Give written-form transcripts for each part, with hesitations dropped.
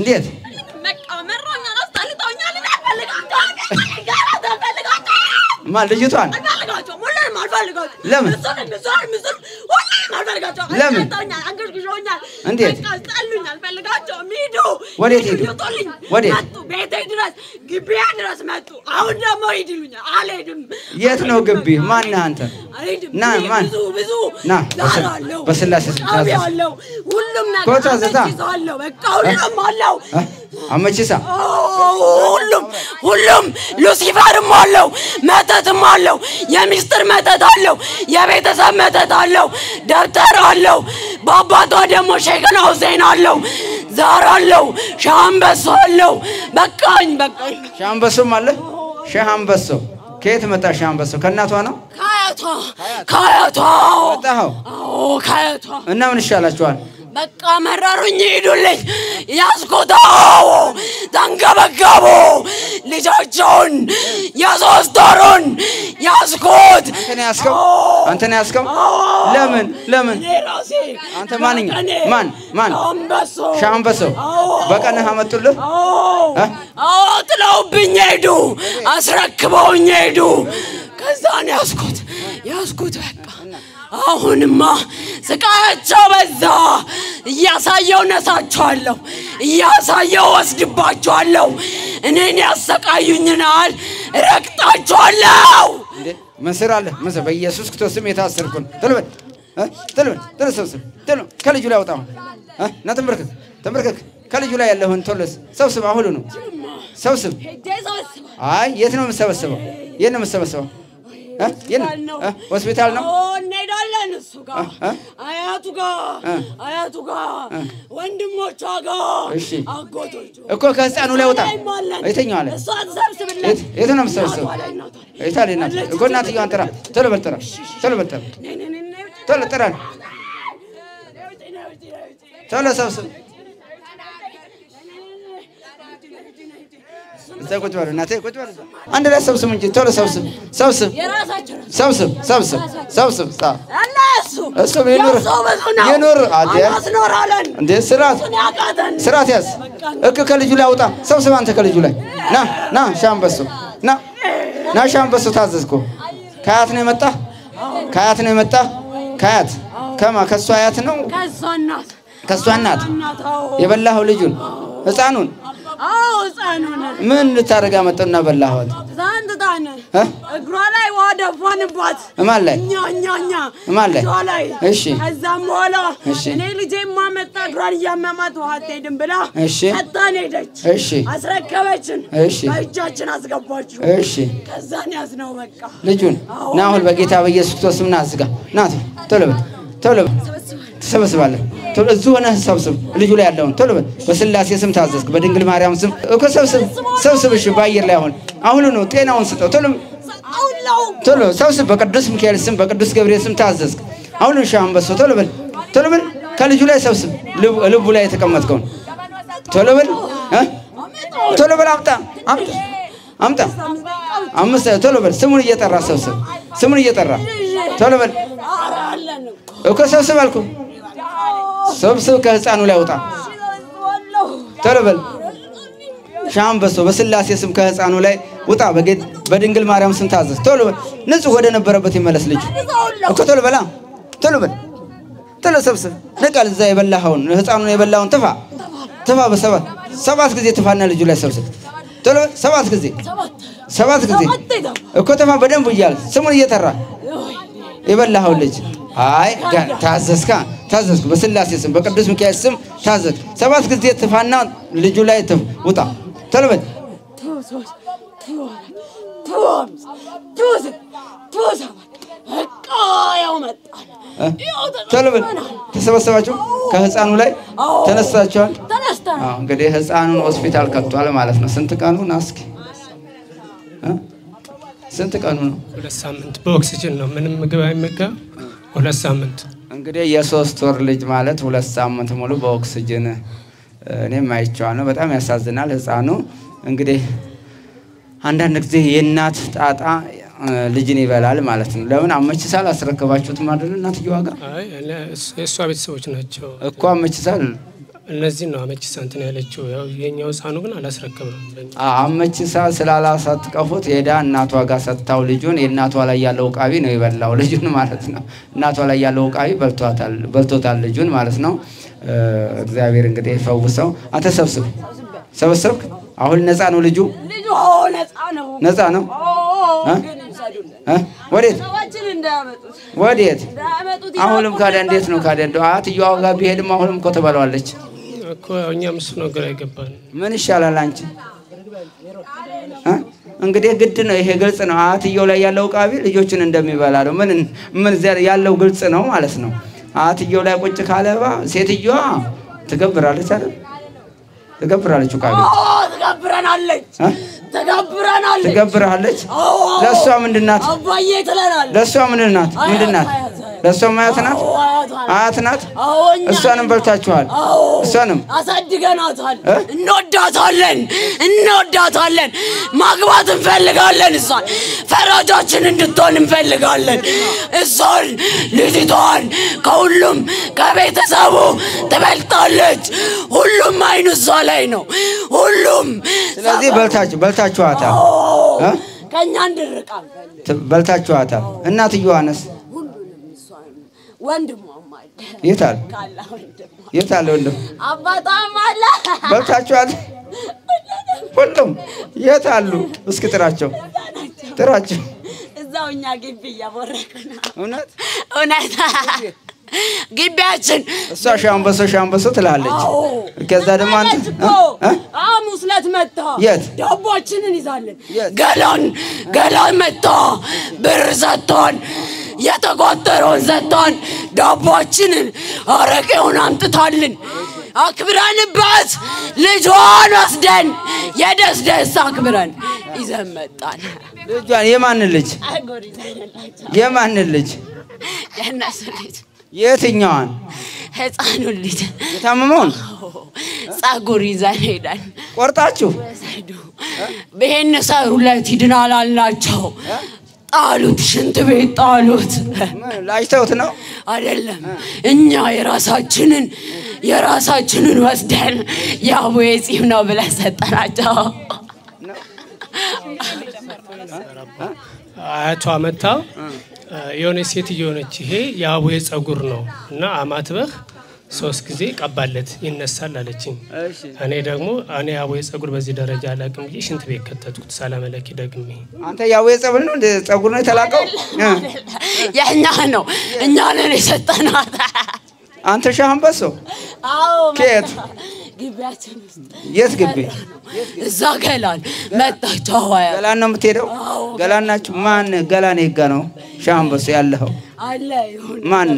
እንዴት መቃመሮኛ ነው ታልጣውኛል አልፈልጋቸው ማን ልጅቷን አልፈልጋቸው ሙሉንም አልፈልጋቸው ለምን ሁሉንም አልፈልጋቸው ለምን አንገሽግሾኛል እንዴት ጣሉኝ አልፈልጋቸው ሚዱ ወዴት ሄዱ ወዴት መጡ ቤቴ ድረስ ግቢ ድረስ መጡ አሁን ደግሞ ሂድሉኛል አልሄድም የት ነው ግቢ ማን ነህ አንተ ና ማን ብዙ ና በስላሴ ታውያለው ሁሉም ነገር ታዘዛለው በቃ ሁሉም አለው አመቺሳ ሁሉም ሉሲፈርም አለው መተትም አለው የሚስጥር መተት አለው የቤተሰብ መተት አለው ደብተር አለው በአባቷ ደግሞ ሼክና ሁሴን አለው ዛር አለው ሻምበሶ አለው በቃኝ ሻምበሶም አለ ሻምበሶ ከየት መጣ ሻምበሶ ከናቷ ነው ካያቷ ወጣው ካያቷ እና ምን ይሻላችኋል በቃ መረሩኝ ሄዱልኝ ያስቆጣው ተንገበገቡ ልጆቹን የሶስት ወሩን ያስቆጥ አንተ ነህ ያስከው ለምን አንተ ማን ሻምበሶ በቀንህ አመጡልህ ጥለውብኝ ሄዱ አስረክበውኝ ሄዱ ከዛን ያስቆጥ በቃ አሁንማ ስቃያቸው በዛ እያሳየው ነሳቸዋለሁ እያሳየው ወስድባቸዋለሁ እኔን ያሰቃዩኝናል ረክጣቸዋለሁ እንዴ መስራለ በኢየሱስ ክርስቶስ ስም የታሰርኩን ተለበል ከልጁ ላይ አውጣው እና ተንበርከክ ከልጁ ላይ ያለውን ቶለስ ሰብስብ አሁን ነው ሰብስብ አይ የት ነው የምሰበሰበው ሆስፒታል ነው እንሄዳለን እሱ ጋር አያቱ ጋር ወንድሞቿ ጋር አጎቶቹ እኮ ከህፃኑ ላይ ወጣ አይተኛው አለ እሷ ተሰብስብለት የት ነው የምትሰበሰበው አይታለና እኮ እናትየዋን ጥራ ቶሎ በል ቶሎ ሰብስብ ቁጭ በሉ እናቴ ቁጭ በሉ አንድ ላይ ሰብስብ እንጂ ቶሎ ሰብስብ እሱ የኖር እንደ ስራት ያዝ ከልጁ ላይ አውጣ ሰብስብ አንተ ከልጁ ላይ ና ሻምበሶ ታዘዝኩ ከአያት ነው የመጣ ከአያት ከማ ከሷ አያት ነው ከሷ እናት የበላኸው ልጁን ህፃኑን ህፃኑን ምን ልታረጋ መጣና በላኸው ዛንታነ እግሯ ላይ ዋደፋንባት ማን ላይ እግሯ ላይ እሺ ከዛም በኋላ እኔ ልጄማ መጣ እግሯን ያመማት ውሃ አትሄድም ብላ አጣን ሄደች አስረከበችን በእጃችን አስገባችሁ ከዛን ያዝነው በቃ ልጁን ና አሁን በጌታ በኢየሱስ ክርስቶስ ስም ና አዝጋ ና ቶሎ ተሰብስባለህ እዚሁ ሆነህ ሰብስብ ልጁ ላይ ያለውን ቶሎ በስላሴ ስም ታዘዝክ በድንግል ማርያም ስም እኮ ሰብስብ እሺ በአየር ላይ አሁን ነው ጤናውን ስጠው ቶሎ ሰብስብ በቅዱስ ሚካኤል ስም በቅዱስ ገብርኤል ስም ታዘዝክ አሁን ሻምበሶ ቶሎ በል ከልጁ ላይ ሰብስብ ልቡ ላይ የተቀመጥከውን ቶሎ በል አምጣ አምስት ቶሎ በል ስሙን እየጠራ ሰብስብ ቶሎ በል እኮ ሰብስብ አልኩ ሰብስብ ከህፃኑ ላይ አውጣ ቶሎ በል ሻምበሶ በስላሴ ስም ከህፃኑ ላይ ውጣ በድንግል ማርያም ስም ታዘዝ ቶሎ በል ንጹህ ወደ ነበረበት ይመለስ ልጅ እኮ ቶሎ በል ሰብስብ ነቃል እዛ የበላኸውን ህፃኑን የበላውን ትፋ በሰባት ጊዜ ትፋና ልጁ ላይ ሰብስብ ቶሎ ሰባት ጊዜ እኮ ትፋ በደንብ ይያል ስሙን እየጠራ የበላኸውን ልጅ አይ ታዘዝኩ በስላሴ ስም በቅዱስ ሚካኤል ስም ታዘዝ ሰባት ጊዜ ትፋና ልጁ ላይ ውጣ ቶሎ በል ቶሎ በል ተሰበሰባችሁ ከህፃኑ ላይ ተነሳችኋል እንግዲህ ህፃኑን ሆስፒታል ከቷል ማለት ነው ስንት ቀኑ ናስኪ ስንት ቀኑ ነው 2 ሳምንት በኦክሲጅን ነው ምንም ምግብ አይመገብ 2 ሳምንት እንግዲህ የ3 ወር ልጅ ማለት 2 ሳምንት ሙሉ በኦክሲጅን እኔም አይቻለሁ በጣም ያሳዝናል ህፃኑ እንግዲህ አንዳንድ ጊዜ የእናት ጣጣ ልጅን ይበላል ማለት ነው ለምን አመችሳል አስረከባችሁት ማለት እናትየው ጋር አይ እሷ ቤተሰቦች ናቸው እኮ አመችሳል እነዚህ ነው አመቺሳ እንትን ያለችው ያው የኛው ሳኑ ግን አላስረከበም አመቺሳ ስላላሳጥቀፉት ሄዳ እናቷ ጋር ሰጣው ልጁን የእናቷ ላይ ያለው ቃቢ ነው ይበላው ልጁን ማለት ነው እናቷ ላይ ያለው ቃቢ በልቶታል ልጁን ማለት ነው እግዚአብሔር እንግዲህ ፈውሰው አንተ ሰብስብክ አሁን ነፃ ነው ልጁ ነፃ ነው ወዴት አሁንም ካደ እንዴት ነው ካደ እንደው አትየው ጋር ቢሄድም አሁንም እኮ ተባለዋለች እኮ እኛም እሱ ነገር አይገባን ምን ይሻላል አንቺ እንግዲህ ግድ ነው ይሄ ግልጽ ነው አትየው ላይ ያለው ቃቢ ልጆችን እንደሚበላ ነው ምን ያለው ግልጽ ነው ማለት ነው አትየው ላይ ቁጭ ካለባ ሴትየዋ ትገብራለች አይደል ትገብራለች ቃቢ ትገብራለች ለሷ ምንድናት አባዬ ትላለች ለሷ ምንድናት ለሷ አያት ናት እሷንም በልታችኋል እሷንም አሳድገናታል እንወዳታለን ማግባት እንፈልጋለን እሷን ፈራጃችን እንድትሆን እንፈልጋለን እሷን ልጅቷን ከሁሉም ከቤተሰቡ ትበልጣለች ሁሉም አይኑ እሷ ላይ ነው ሁሉም ስለዚህ በልታችኋታል ከኛ እንድርቃ በልታችኋታል እናትየዋንስ ወንድሟም አለ የታል ወንድም አባቷም አለ በልታችኋል ሁሉም የታሉ እስኪ ጥራቸው እዛውኛ ግቢ ያወረቀና እውነት ግቢያችን እሷ ሻምበሶ ትላለች ከዛ ደግሞ አንተ ሙስለት መጣ የት ዳቦችንን ይዛለን ገላን መጣ ብር ሰጥቶን የተቆጠረውን ሰጥቶን ዳቦችንን አረቄውን አምጥታልን አክብረንበት ልጇን ወስደን የደስደስ አክብረን ይዘን መጣን ልጇን የማን ልጅ የእነሱ ልጅ የትኛዋን ህፃኑ ልጅ የታመመውን ጸጉር ይዘን ሄደን ቆርጣችሁ በእነ ሰሩለት ይድናል አልናቸው ጣሉት ሽንት ቤት ጣሉት ላይተውት ነው አይደለም እኛ የራሳችንን ወስደን ያቦዬ ጺም ነው ብለን ሰጠናቸው አያቷ መጣው የሆነ ሴት የሆነች ይሄ ያቦዬ ጸጉር ነው እና አማትበህ 3 ጊዜ ቀባለት ይነሳል አለችኝ እኔ ደግሞ ያቦዬ ጸጉር በዚህ ደረጃ አላቅም ብዬ ሽንት ቤት ከተትኩት ሰላመለኪ ደግሜ አንተ ያቦዬ ጸጉር ነው የተላቀው ያኛ ነው እኛ ነን የሰጠናት አንተ ሻምበሶ ከየት ግቢያችን የት ግቢ እዛ ገላን መጣቸው ገላን ነው የምትሄደው ገላን ናችሁ ማን ገላን ይጋ ነው ሻምበሶ ያለው አለ ይሁን ማን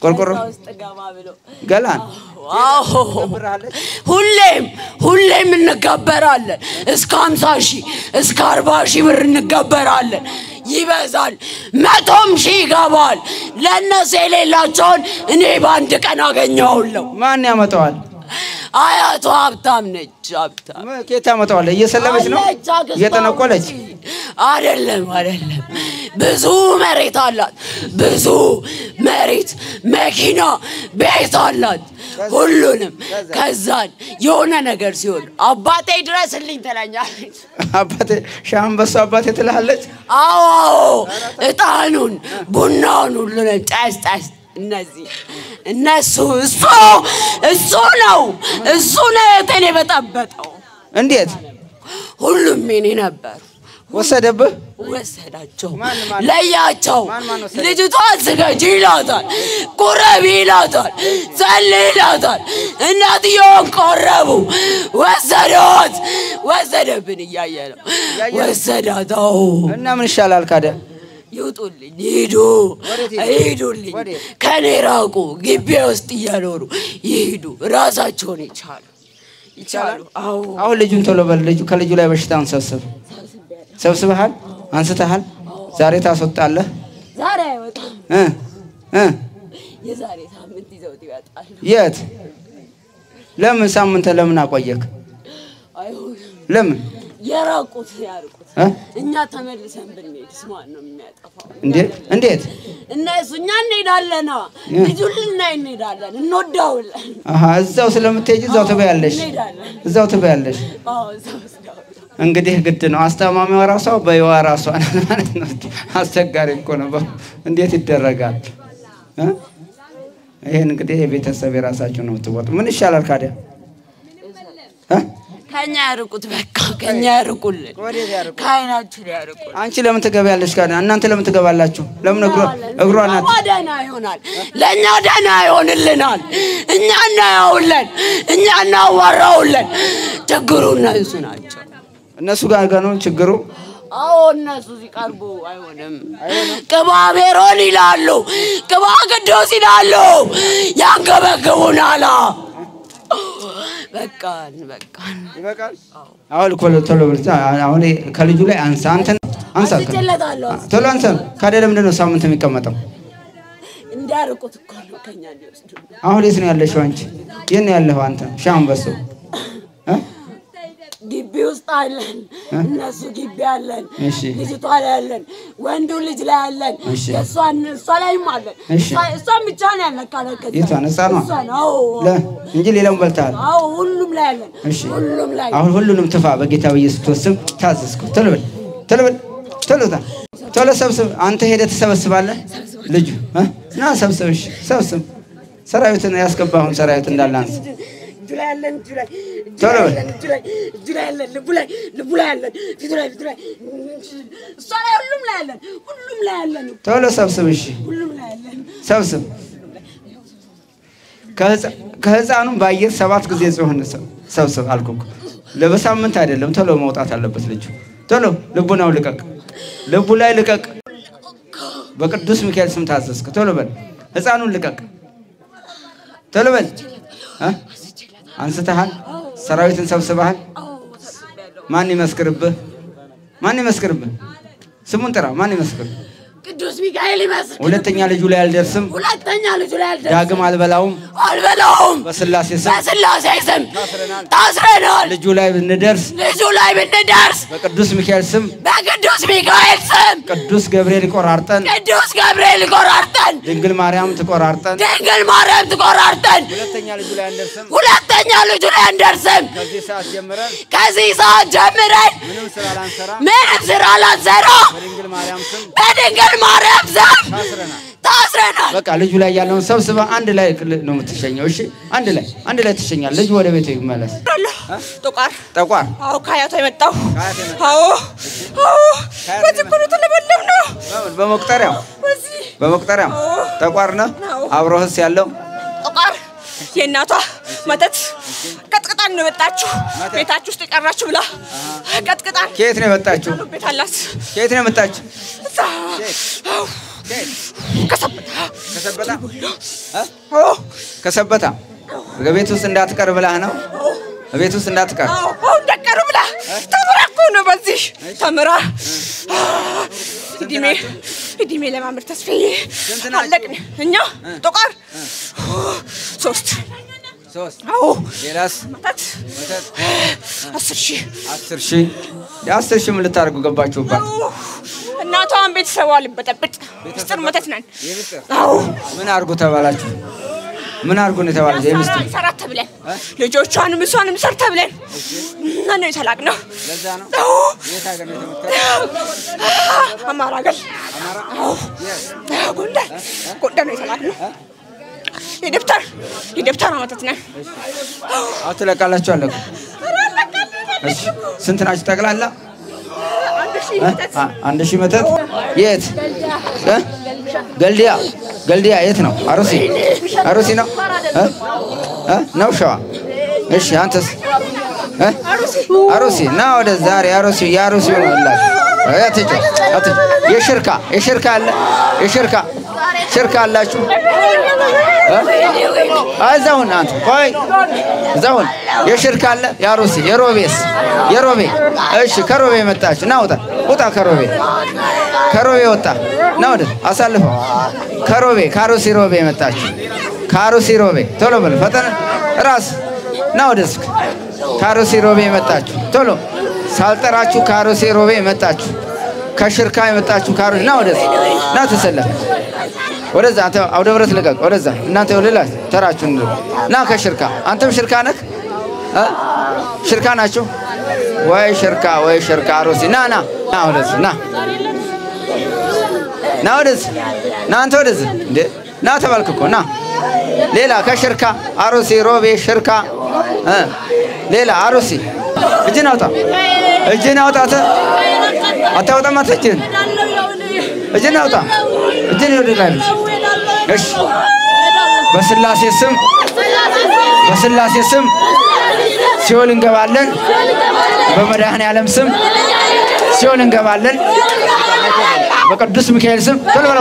ቆርቆሮ ውስጥ ገባ ብሎ ገላን ሁሌም እንገበራለን እስከ 50,000 እስከ 40,000 ብር እንገበራለን ይበዛል 100,000 ይገባል ለነሱ የሌላቸውን እኔ በአንድ ቀን አገኘዋለሁ ማን ያመጣዋል አያቷ ሀብታም ነች ከየት ያመጣዋል እየሰለበች ነው እየተነቆለች አይደለም ብዙ መሬት አላት ብዙ መሬት መኪና ቤት አላት ሁሉንም ከዛን የሆነ ነገር ሲሆን አባቴ ድረስልኝ ትለኛለች አባቴ ሻምበሶ አባቴ ትላለች አዎ እጣኑን ቡናውን ሁሉንም ጫስ እነሱ እሱ ነው እኔ በጠበጠው እንዴት ሁሉም ምን ነበር ወሰዳቸው ለያቸው ልጅቷ ስገጂ ይላታል ቁረቢ ይላታል ጸልይ ይላታል እናትየውን ቆረቡ ወሰደብን እያየ ነው ወሰዳታው እና ምን ይሻላል ካደ ይውጡልኝ ሄዱልኝ ከኔ ራቁ ግቢ ውስጥ እያኖሩ ይሄዱ ራሳቸውን ይቻሉ አሁን ልጁን ቶሎ በል ልጁ ከልጁ ላይ በሽታውን ሰብስበሃል አንስተሃል ዛሬ ታስወጣለህ ዛሬ አይወጣም የዛሬ ሳምንት ይዘውት ይወጣል የት ለምን ሳምንት ለምን አቆየክ ለምን የራቁት ያርቁት እኛ ተመልሰን ብንሄድስ ማን ነው የሚያጠፋው እንዴት እነሱ እኛ እንሄዳለን ልጁን እንሄዳለን እንወዳውለን እዛው ስለምትሄጂ እዛው ትበያለሽ እዛው ትበያለሽ እንግዲህ ግድ ነው አስተማሚው ራሷ በይዋ ራሷ ማለት ነው አስቸጋሪ እኮ ነው እንዴት ይደረጋል ይሄን እንግዲህ የቤተሰብ የራሳችሁ ነው ትወጡ ምን ይሻላል ካዲያ ከኛ ያርቁት በቃ ከኛ ያርቁልን ካይናችን ያርቁልን አንቺ ለምን ትገባያለሽ ካዲያ እናንተ ለምን ትገባላችሁ ለምን እግሯናት ወደና ይሆናል ለኛ ደና ይሆንልናል እኛ እናያውለን እኛ እናዋራውለን ችግሩ እነሱ ናቸው እነሱ ጋር ነው ችግሩ አዎ እነሱ ሲቀርቡ አይሆንም ቅባሜሮን ይላሉ ቅባ ቅዱስ ይላሉ ያንገበግቡናል በቃን ይበቃል አሁን ቶሎ ብቻ አሁን ከልጁ ላይ አንሳ ቶሎ አንሳ ካደ ለምንድን ነው ሳምንት የሚቀመጠው እንዳርቁት እኮ ነው ከኛ ሊወስዱ አሁን የት ነው ያለሽው አንቺ የት ነው ያለኸው አንተ ሻምበሶ ግቢ ውስጥ አለን እነሱ ግቢ አለን ልጅቷ ላይ አለን ወንዱ ልጅ ላይ አለን እሷ ላይም አለን እሷን ብቻ ነው ያነካለከት የቷን እሷን ነው እንጂ ሌላውን በልታል አዎ ሁሉም ላይ አለን ሁሉም ላይ አሁን ሁሉንም ትፋ በጌታ በኢየሱስ ስም ታዘዝኩ ቶሎ ሰብስብ አንተ ሄደህ ትሰበስባለህ ልጁ ና ሰብስብ ሰራዊትን ያስገባውን ሰራዊት እንዳላንስ ጁላይ ያለን ጁላይ ልቡላይ ያለን ፊቱላይ እሷላይ ሁሉም ላይ ያለን ቶሎ ሰብስብ እሺ ሁሉም ላይ ያለን ሰብስብ ከህፃኑም ባየር 7 ጊዜ ጾህን ሰብስብ አልኩክ ለበሳምንት አይደለም ቶሎ መውጣት አለበት ልጁ ቶሎ ልቡናው ልቡ ላይ ልቀቅ በቅዱስ ሚካኤል ስም ታዘዝክ ቶሎ በል ህፃኑን ልቀቅ ቶሎ በል አንስተሃል ሰራዊትን ሰብስበሃል ማን ይመስክርብህ ስሙን ጥራ ማን ይመስክር ቅዱስ ሚካኤል ይመስክር ሁለተኛ ልጁ ላይ አልደርስም ዳግም አልበላውም በስላሴ ስም ታስረናል ልጁ ላይ ብንደርስ በቅዱስ ሚካኤል ስም ቅዱስ ገብርኤል ቆራርጠን ድንግል ማርያም ትቆራርጠን ሁለተኛ ልጁ ላይ አንደርስም ከዚህ ሰዓት ጀምረን ምንም ስራ ላንሰራ በድንግል ማርያም ስም ታስረናል በቃ ልጁ ላይ ያለውን ሰብስባ አንድ ላይ ነው የምትሸኘው እሺ አንድ ላይ ትሸኛል ልጁ ወደ ቤቱ ይመለስ ጠቋር አዎ ካያቶ የመጣው አዎ በዚህ ኩሉ ተለበለም ነው በመቁጠሪያው ጠቋር ነው አብሮህስ ያለው ጠቋር የእናቷ መተት ቀጥቅጣን ነው የመጣችሁ ቤታችሁ ውስጥ ይቀራችሁ ብላ ቀጥቅጣን ከየት ነው የመጣችሁ ቤት አላት ከየት ነው የመጣችሁ ከሰበታ በቤት ውስጥ እንዳትቀር ብላህ ነው በቤት ውስጥ እንዳትቀር እንደቀሩ ብላ ተምራ እኮ ነው በዚህ ተምራ እድሜ ለማምር ተስፋዬ አለቅን እኛ ጠቋር 3 አዎ ሌላስ መተት 10,000 የ10,000 ምን ልታርጉ ገባችሁባት እናቷን ቤተሰቧ ልበጠብጥ ምስጥር መተት ነን አዎ ምን አርጉ ተባላችሁ ምን አርጉ ነው ተባላችሁ የምስጥር ሰራት ተብለን ልጆቿንም እሷንም ሰርተ ብለን እና ነው የተላቅነው ለዛ ነው የት ሀገር ነው የተመከረው አማራ ገል አዎ ጎንደር ነው የተላቅነው የደብተር አመታት ነን አትለቃላችሁ አለቁ እሺ ስንት ናችሁ ጠቅላላ 1,000 መተት የት ገልዲያ የት ነው አሩሲ ነው ነው ሸዋ እሺ አንተስ አሩሲ ነው ወደ ዛሬ ያሩሲ ነው አላችሁ የሽርካ አላችሁ አዛውን አንተ ቆይ እዛውን የሽርካ አለ ያሩሲ የሮቤ እሺ ከሮቤ መጣችሁ ና ውጣ ከሮቤ ወጣ ና ወደ አሳልፈው ካሩሲ ሮቤ መጣችሁ ካሩሲ ሮቤ ቶሎ በል ፈጠነ ራስ ና ወደስክ ካሩሲ ሮቤ መጣችሁ ቶሎ ሳልጠራችሁ ካሮሴ ሮቤ መጣችሁ ከሽርካ የመጣችሁ ካሮስ ና ወደዚህ ና ተሰለፍ ወደዛ አንተ አውደ ምሕረት ልቀቅ ወደዛ እናንተ ወለላስ ተራችሁ ና ከሽርካ አንተም ሽርካ ነህ ሽርካ ናችሁ ወይ ሽርካ አሮሲ ና ወደዚህ ና ወደዚህ ና አንተ ወደዚህ እንዴ ና ተባልክ እኮ ና ሌላ ከሽርካ አሮሲ ሮቤ ሽርካ ሌላ አሮሲ እጅን አውጣ አታውጣም እጅን አውጣ እጅን ይወድላል እሺ በስላሴ ስም ሲኦል እንገባለን በመድኃኔዓለም ስም ሲኦል እንገባለን በቅዱስ ሚካኤል ስም ቶሎ በል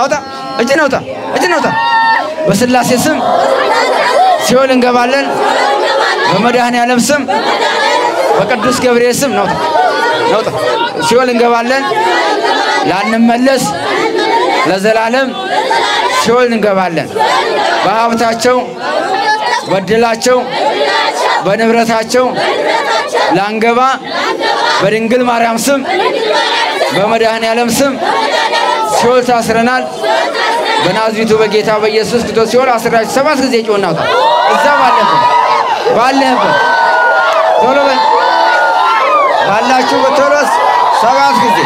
አውጣ እጅን አውጣ በስላሴ ስም ሲኦል እንገባለን በመድኃኔዓለም ስም በቅዱስ ገብርኤል ስም ናውጣ ሲኦል እንገባለን ላንመለስ ለዘላለም ሲኦል እንገባለን በሀብታቸው በድላቸው በንብረታቸው ላንገባ በድንግል ማርያም ስም በመድኃኔዓለም ስም ሲኦል ታስረናል በናዝሬቱ በጌታ በኢየሱስ ክርስቶስ ሲኦል አስራችሁ 7 ጊዜ ጮህናው እዛ ባለህበት ቶሎ በል ባላችሁ በቶሎስ 7 ጊዜ